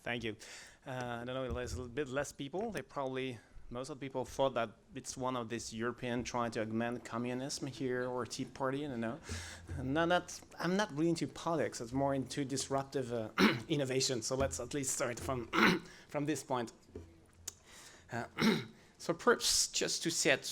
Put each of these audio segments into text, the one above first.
Thank you. I don't know, there's a little bit less people. Most of the people thought that it's one of these European trying to augment communism here or Tea Party, I don't know. No, I'm not really into politics. It's more into disruptive innovation. So let's at least start from from this point. So perhaps just to set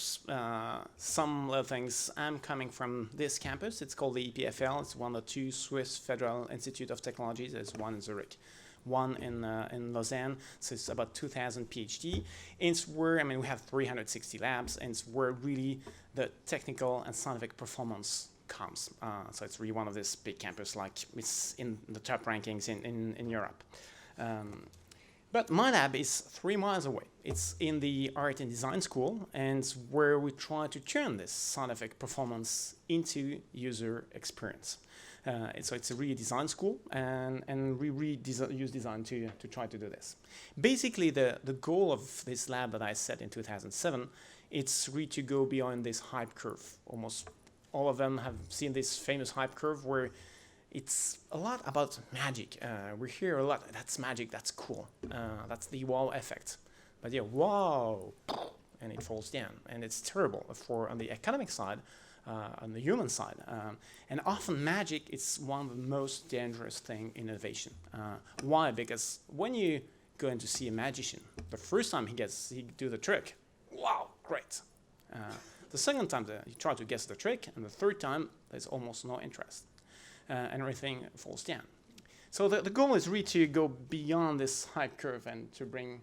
some little things, I'm coming from this campus. It's called the EPFL. It's one of the two Swiss Federal Institute of Technology. There's one in Zurich, one in Lausanne. So it's about 2,000 PhD. And it's where, we have 360 labs, and it's where really the technical and scientific performance comes. So it's really one of these big campuses, like it's in the top rankings in Europe. But my lab is 3 miles away. It's in the Art and Design School, and it's where we try to turn this scientific performance into user experience. So it's a really design school, and we really use design to try to do this. Basically, the goal of this lab that I set in 2007, it's really to go beyond this hype curve. Almost all of them have seen this famous hype curve where it's a lot about magic. We hear a lot, that's magic, that's cool. That's the wow effect. But yeah, wow, and it falls down. And it's terrible on the academic side, on the human side. And often magic is one of the most dangerous things in innovation. Why? Because when you go in to see a magician, the first time he do the trick, wow, great. The second time you try to guess the trick, and the third time there's almost no interest. And everything falls down. So the goal is really to go beyond this hype curve and to bring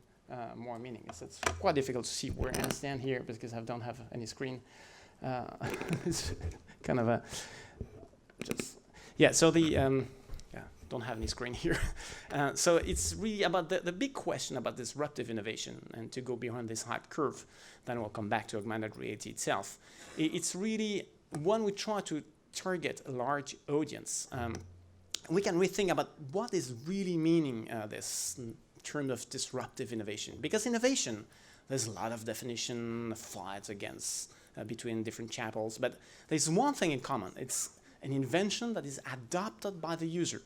more meaning. It's quite difficult to see where I stand here because I don't have any screen. It's kind of a so don't have any screen here. So it's really about the big question about disruptive innovation and to go beyond this hype curve. Then we'll come back to augmented reality itself. It's really when we try to target a large audience, we can rethink about what is really meaning this in terms of disruptive innovation. Because innovation, there's a lot of definition, fights against between different chapels, but there's one thing in common. It's an invention that is adopted by the user.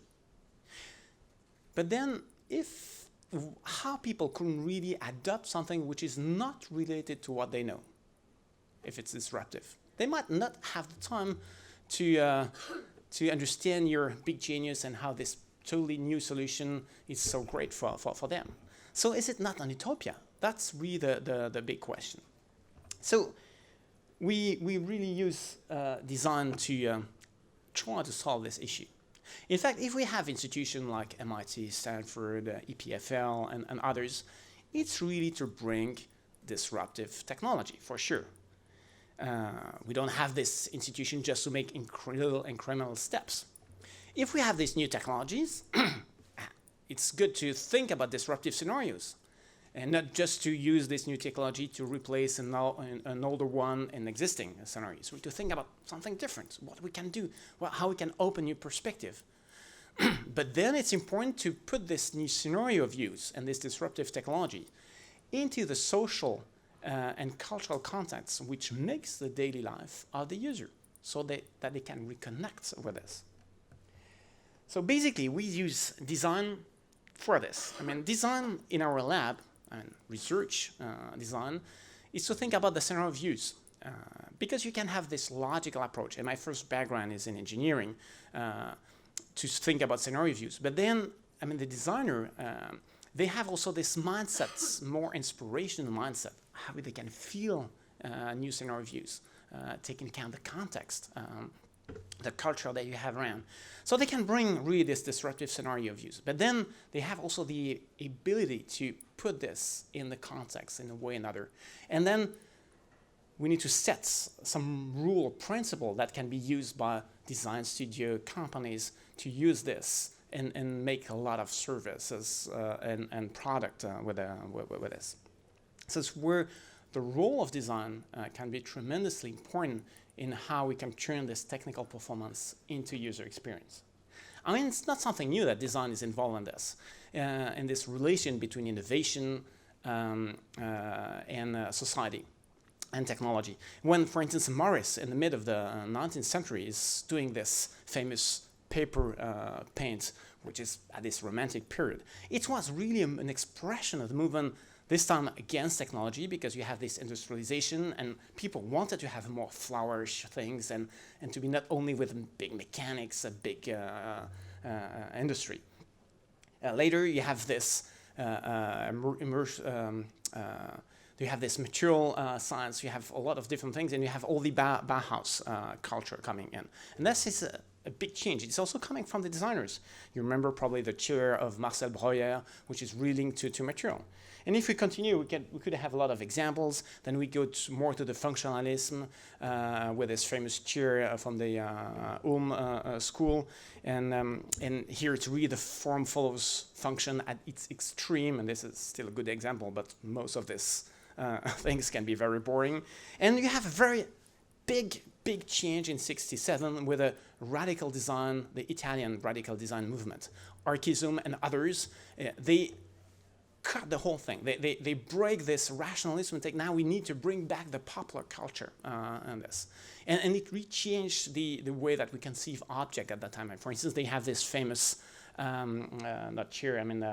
But then how people can really adopt something which is not related to what they know, if it's disruptive. They might not have the time to understand your big genius and how this totally new solution is so great for them. So is it not an utopia? That's really the big question. So we really use design to try to solve this issue. In fact, if we have institutions like MIT, Stanford, EPFL, and others, it's really to bring disruptive technology, for sure. We don't have this institution just to make incremental steps. If we have these new technologies, it's good to think about disruptive scenarios and not just to use this new technology to replace an older one in existing scenarios. We have to think about something different, what we can do, how we can open new perspective. But then it's important to put this new scenario of use and this disruptive technology into the social and cultural context which makes the daily life of the user so that they can reconnect with us. So basically, we use design for this. Design in our lab and research design is to think about the scenario of use because you can have this logical approach. And my first background is in engineering to think about scenario of use. But then, the designer, they have also this mindset, more inspirational mindset, how they can feel new scenario views, take into account the context, the culture that you have around. So they can bring really this disruptive scenario views. But then they have also the ability to put this in the context in a way or another. And then we need to set some rule or principle that can be used by design studio companies to use this and make a lot of services and product with this. So it's where the role of design can be tremendously important in how we can turn this technical performance into user experience. It's not something new that design is involved in this relation between innovation and society and technology. When, for instance, Morris, in the mid of the 19th century, is doing this famous paper paint, which is at this romantic period. It was really an expression of the movement, this time against technology, because you have this industrialization and people wanted to have more flourish things and to be not only with big mechanics, a big industry. Later you have this you have this material science, you have a lot of different things, and you have all the Bauhaus culture coming in. And this is a big change. It's also coming from the designers. You remember probably the chair of Marcel Breuer, which is really linked to material. And if we continue, we could have a lot of examples. Then we go more to the functionalism with this famous chair from the Ulm school. And here it's really the form follows function at its extreme. And this is still a good example, but most of these things can be very boring. And you have a very big change in '67 with a radical design, the Italian radical design movement. Archism and others, they cut the whole thing. They break this rationalism and think, now we need to bring back the popular culture and this. And it really changed the way that we conceive object at that time. And for instance, they have this famous, not chair, I mean,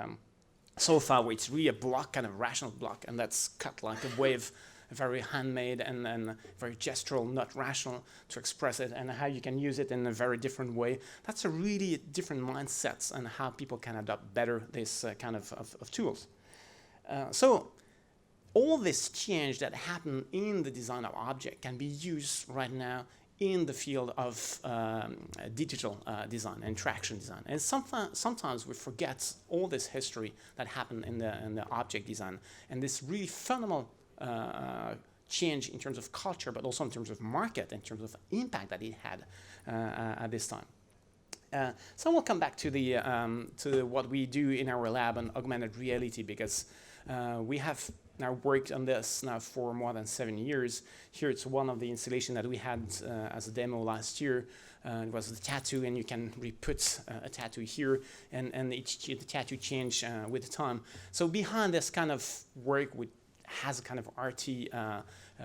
sofa, where it's really a block, kind of rational block, and that's cut like a wave, very handmade and very gestural, not rational to express it, and how you can use it in a very different way. That's a really different mindset and how people can adopt better this kind of tools. So all this change that happened in the design of object can be used right now in the field of digital design, interaction design. And sometimes we forget all this history that happened in the object design, and this really fundamental change in terms of culture, but also in terms of market, in terms of impact that it had at this time. So we'll come back to what we do in our lab on augmented reality, because we have now worked on this now for more than 7 years. Here it's one of the installations that we had as a demo last year. It was the tattoo, and you can re-put a tattoo here, and the tattoo change with time. So behind this kind of work, which has a kind of arty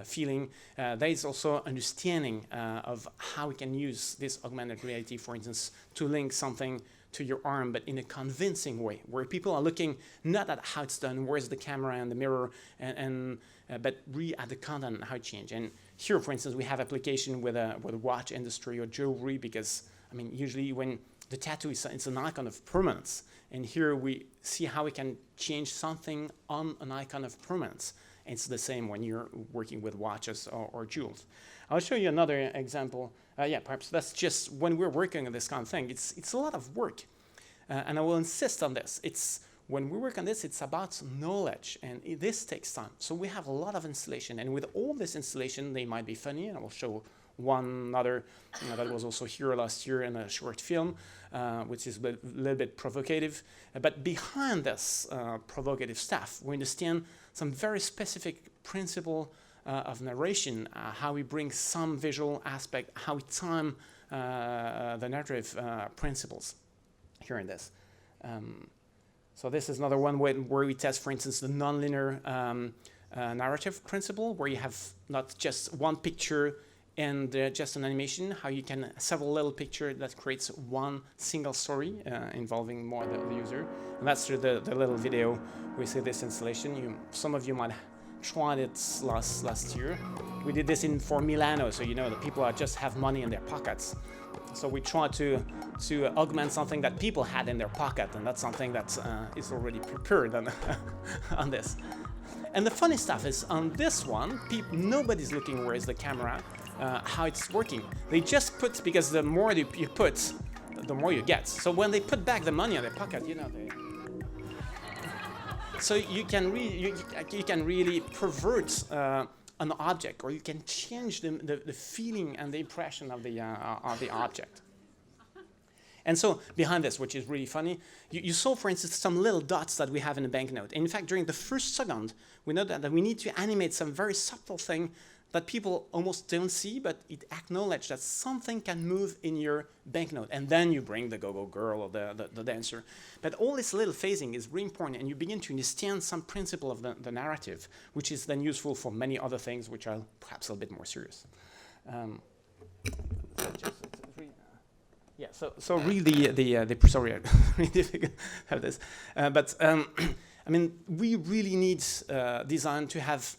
feeling, there is also understanding of how we can use this augmented reality, for instance, to link something to your arm, but in a convincing way, where people are looking not at how it's done, where's the camera and the mirror, but really at the content and how it changed. And here, for instance, we have application with a watch industry or jewelry, because I mean, usually when the tattoo it's an icon of permanence, and here we see how we can change something on an icon of permanence. And it's the same when you're working with watches or jewels. I'll show you another example. Perhaps that's just when we're working on this kind of thing. It's a lot of work, and I will insist on this. When we work on this, it's about knowledge, and this takes time. So we have a lot of installation, and with all this installation, they might be funny, and I will show one other that was also here last year in a short film, which is a little bit provocative. But behind this provocative stuff, we understand some very specific principle of narration, how we bring some visual aspect, how we time the narrative principles here in this. So this is another one where we test, for instance, the nonlinear narrative principle, where you have not just one picture and just an animation, how you can several little picture that creates one single story involving more the user. And that's through the little video we see this installation. Some of you might tried it last year. We did this for Milano, so you know the people just have money in their pockets. So we try to augment something that people had in their pocket, and that's something that is already prepared on this. And the funny stuff is, on this one, nobody's looking where is the camera, how it's working. They just put, because the more you put, the more you get. So when they put back the money in their pocket, you know, so you can really pervert an object, or you can change the feeling and the impression of the object. And so behind this, which is really funny, you saw, for instance, some little dots that we have in a banknote. In fact, during the first second, we know that we need to animate some very subtle thing that people almost don't see, but it acknowledges that something can move in your banknote. And then you bring the go-go girl or the dancer. But all this little phasing is really important, and you begin to understand some principle of the narrative, which is then useful for many other things, which are perhaps a little bit more serious. Yeah, so really sorry, really difficult to have this, but I mean, we really need design to have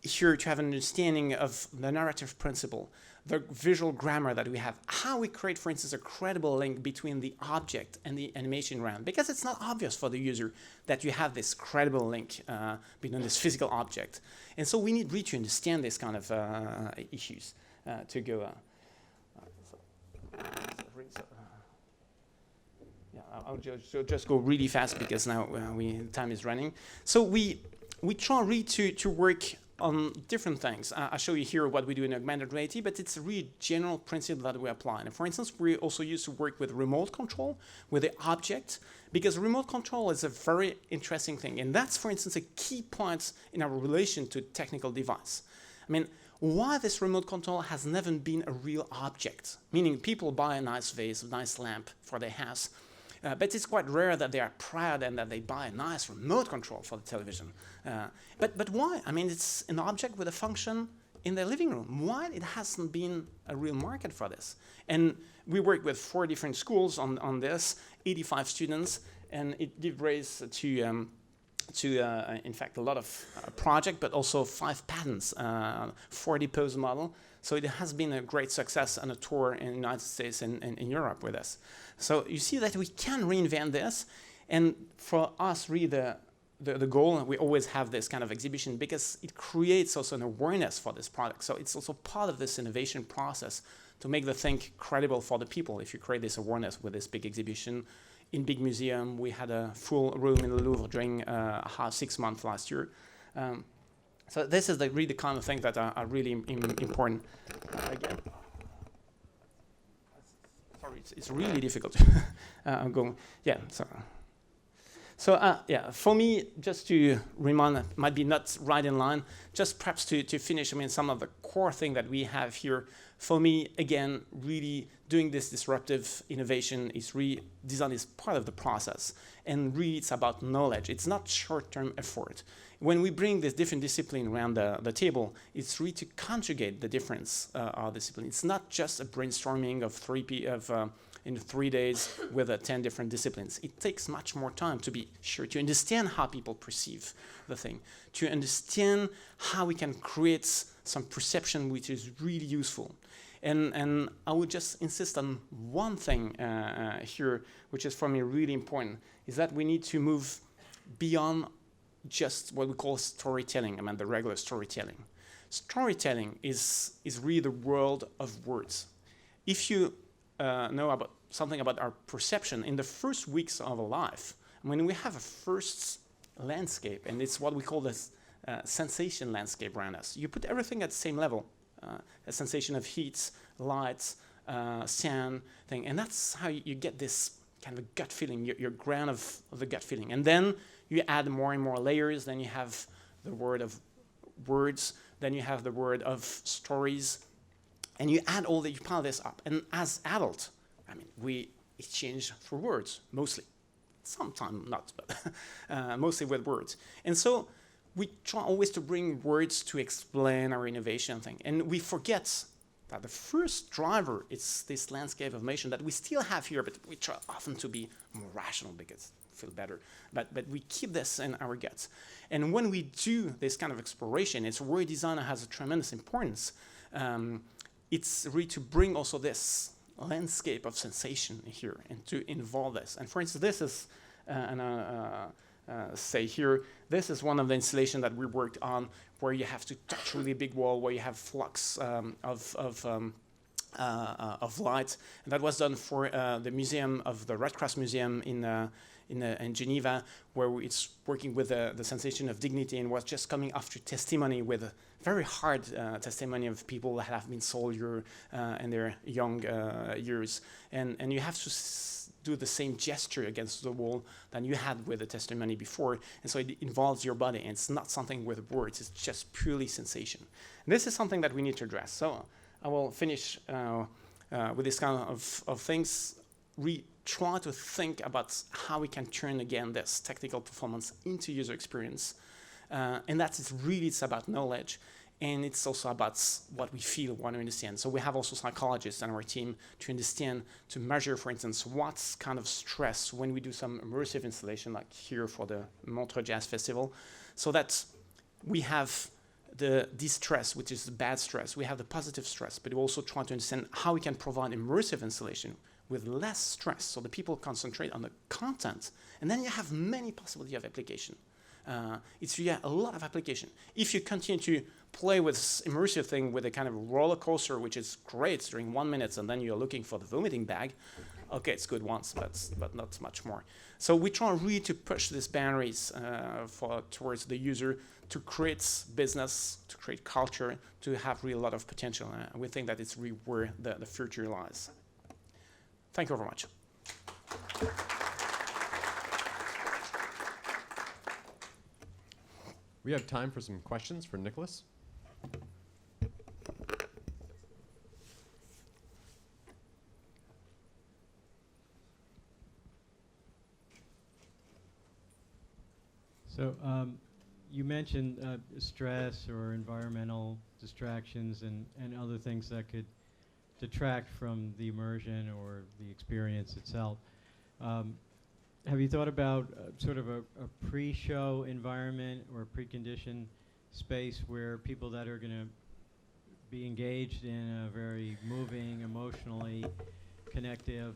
an understanding of the narrative principle, the visual grammar that we have, how we create, for instance, a credible link between the object and the animation around, because it's not obvious for the user that you have this credible link between this physical object. And so we need really to understand this kind of issues to go. I'll just go really fast because now time is running. So we try really to work on different things. I'll show you here what we do in augmented reality, but it's a really general principle that we apply. And for instance, we also used to work with remote control, with the object, because remote control is a very interesting thing. And that's, for instance, a key point in our relation to technical device. I mean, why this remote control has never been a real object, meaning people buy a nice vase, a nice lamp for their house, but it's quite rare that they are proud and that they buy a nice remote control for the television. But why? I mean, it's an object with a function in their living room. Why it hasn't been a real market for this? And we worked with 4 different schools on this, 85 students, and it gave rise to in fact, a lot of project, but also 5 patents, 40 pose model. So it has been a great success on a tour in the United States and in Europe with us. So you see that we can reinvent this. And for us, really, the goal, we always have this kind of exhibition because it creates also an awareness for this product. So it's also part of this innovation process to make the thing credible for the people. If you create this awareness with this big exhibition, in big museum, we had a full room in the Louvre during 6 months last year. So this is really the kind of things that are really important. Again, sorry, it's really difficult. I'm going. Yeah. So yeah, for me, just to remind, might be not right in line, just perhaps to finish, I mean, some of the core thing that we have here. For me, again, really doing this disruptive innovation is really, design is part of the process. And really, it's about knowledge. It's not short-term effort. When we bring this different discipline around the table, it's really to conjugate the difference of discipline. It's not just a brainstorming of in 3 days with 10 different disciplines. It takes much more time to be sure to understand how people perceive the thing, to understand how we can create some perception which is really useful. And I would just insist on one thing here, which is for me really important, is that we need to move beyond just what we call storytelling, I mean the regular storytelling. Storytelling is really the world of words. If you know about something about our perception in the first weeks of our life, when we have a first landscape, and it's what we call this sensation landscape around us. You put everything at the same level, a sensation of heat, lights, sound thing, and that's how you get this kind of gut feeling, your ground of the gut feeling. And then you add more and more layers, then you have the word of words, then you have the word of stories, and you add all that, you pile this up. And as adults, I mean, we exchange through words, mostly. Sometimes not, but mostly with words. And so we try always to bring words to explain our innovation thing. And we forget that the first driver is this landscape of motion that we still have here, but we try often to be more rational because feel better. But we keep this in our guts. And when we do this kind of exploration, it's where design has a tremendous importance. It's really to bring also this landscape of sensation here and to involve this. And for instance, this is, say here, this is one of the installations that we worked on where you have to touch really big wall, where you have flux of light. And that was done for the museum of the Red Cross Museum in Geneva, where it's working with the sensation of dignity and was just coming after testimony with a very hard testimony of people that have been soldiers in their young years. And you have to do the same gesture against the wall than you had with the testimony before. And so it involves your body, and it's not something with words, it's just purely sensation. And this is something that we need to address. So I will finish with this kind of things. We try to think about how we can turn again this technical performance into user experience. And that is really, it's about knowledge. and it's also about what we feel, want to understand. So we have also psychologists on our team to understand, to measure, for instance, what's kind of stress when we do some immersive installation, like here for the Montreux Jazz Festival, so that we have the distress, which is the bad stress. We have the positive stress, but we also try to understand how we can provide immersive installation with less stress, so the people concentrate on the content, and then you have many possibilities of application. It's really a lot of application. If you continue to play with immersive thing with a kind of roller coaster, which is great during 1 minute, and then you're looking for the vomiting bag, okay, it's good once, but not much more. So we try really to push these boundaries towards the user, to create business, to create culture, to have really a lot of potential. We think that it's really where the future lies. Thank you very much. We have time for some questions for Nicolas. So you mentioned stress or environmental distractions and other things that could detract from the immersion or the experience itself. Have you thought about sort of a pre-show environment or a preconditioned space where people that are going to be engaged in a very moving, emotionally connective,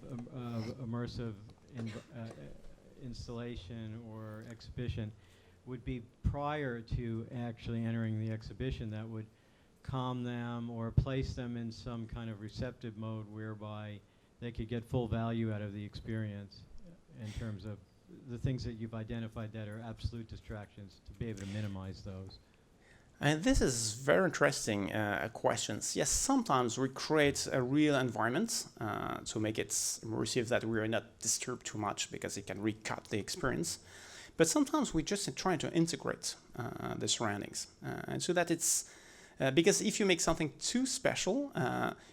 immersive installation or exhibition would be prior to actually entering the exhibition, that would calm them or place them in some kind of receptive mode whereby they could get full value out of the experience in terms of the things that you've identified that are absolute distractions, to be able to minimize those? And this is very interesting questions. Yes, sometimes we create a real environment to make it immersive, that we are not disturbed too much because it can recut the experience. But sometimes we just try to integrate the surroundings. And so that it's, because if you make something too special,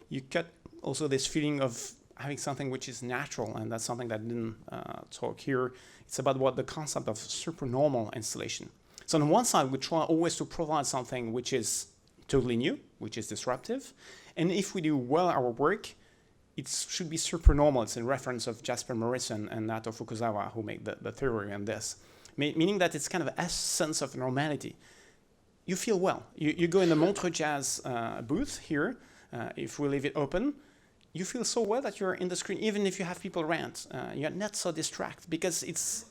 you cut also this feeling of having something which is natural, and that's something that I didn't talk here. It's about what the concept of supernormal installation. So on one side, we try always to provide something which is totally new, which is disruptive. And if we do well our work, it should be supernormal. It's in reference of Jasper Morrison and Nato Fukuzawa, who made the theory on this. Meaning that it's kind of a sense of normality. You feel well. You go in the Montreux Jazz booth here, if we leave it open, you feel so well that you're in the screen, even if you have people around. You're not so distracted because it's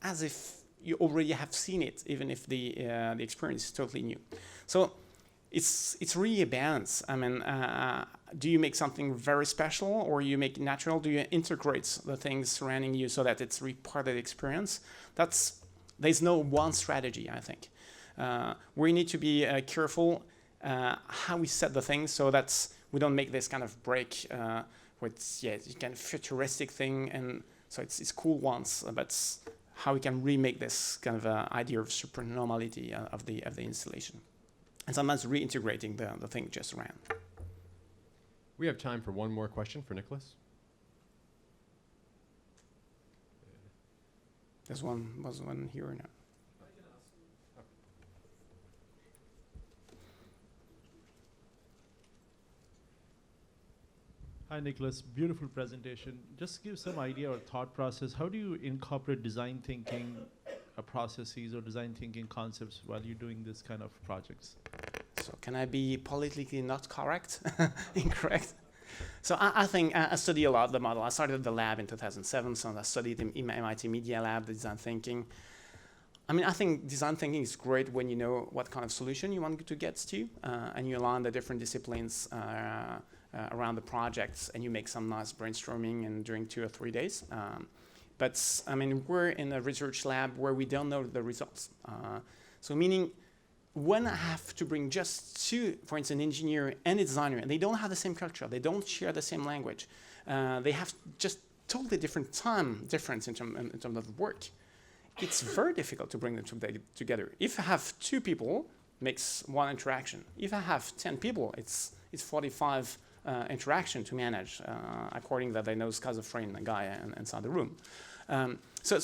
as if you already have seen it, even if the experience is totally new. So it's really a balance. I mean, do you make something very special, or you make it natural? Do you integrate the things surrounding you so that it's really part of the experience? There's no one strategy, I think. We need to be careful how we set the things so that we don't make this kind of break where it's kind of futuristic thing, and so it's cool once, but how we can remake this kind of idea of supernormality of the installation, and sometimes reintegrating the thing just around. We have time for one more question for Nicolas. Was one here or not? Hi, Nicolas. Beautiful presentation. Just give some idea or thought process. How do you incorporate design thinking processes or design thinking concepts while you're doing this kind of projects? So can I be politically not correct? Incorrect? So I think I study a lot the model. I started the lab in 2007, so I studied in MIT Media Lab, the design thinking. I mean, I think design thinking is great when you know what kind of solution you want to get to, and you align the different disciplines around the projects, and you make some nice brainstorming and during 2 or 3 days. But I mean, we're in a research lab where we don't know the results. So meaning, when I have to bring just two, for instance, an engineer and a designer, and they don't have the same culture, they don't share the same language, they have just totally different time difference in terms of work, it's very difficult to bring them together. If I have 2 people, makes 1 interaction. If I have 10 people, it's 45 interaction to manage, according that they know schizophrenic guy inside the room. So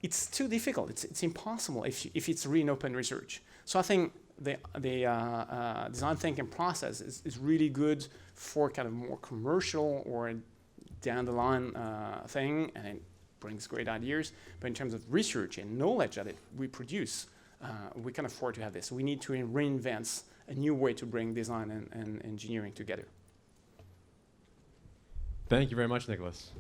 it's too difficult. It's impossible if it's really open research. So I think the design thinking process is really good for kind of more commercial or down the line thing, and it brings great ideas. But in terms of research and knowledge that we produce, we can afford to have this. We need to reinvent a new way to bring design and engineering together. Thank you very much, Nicolas.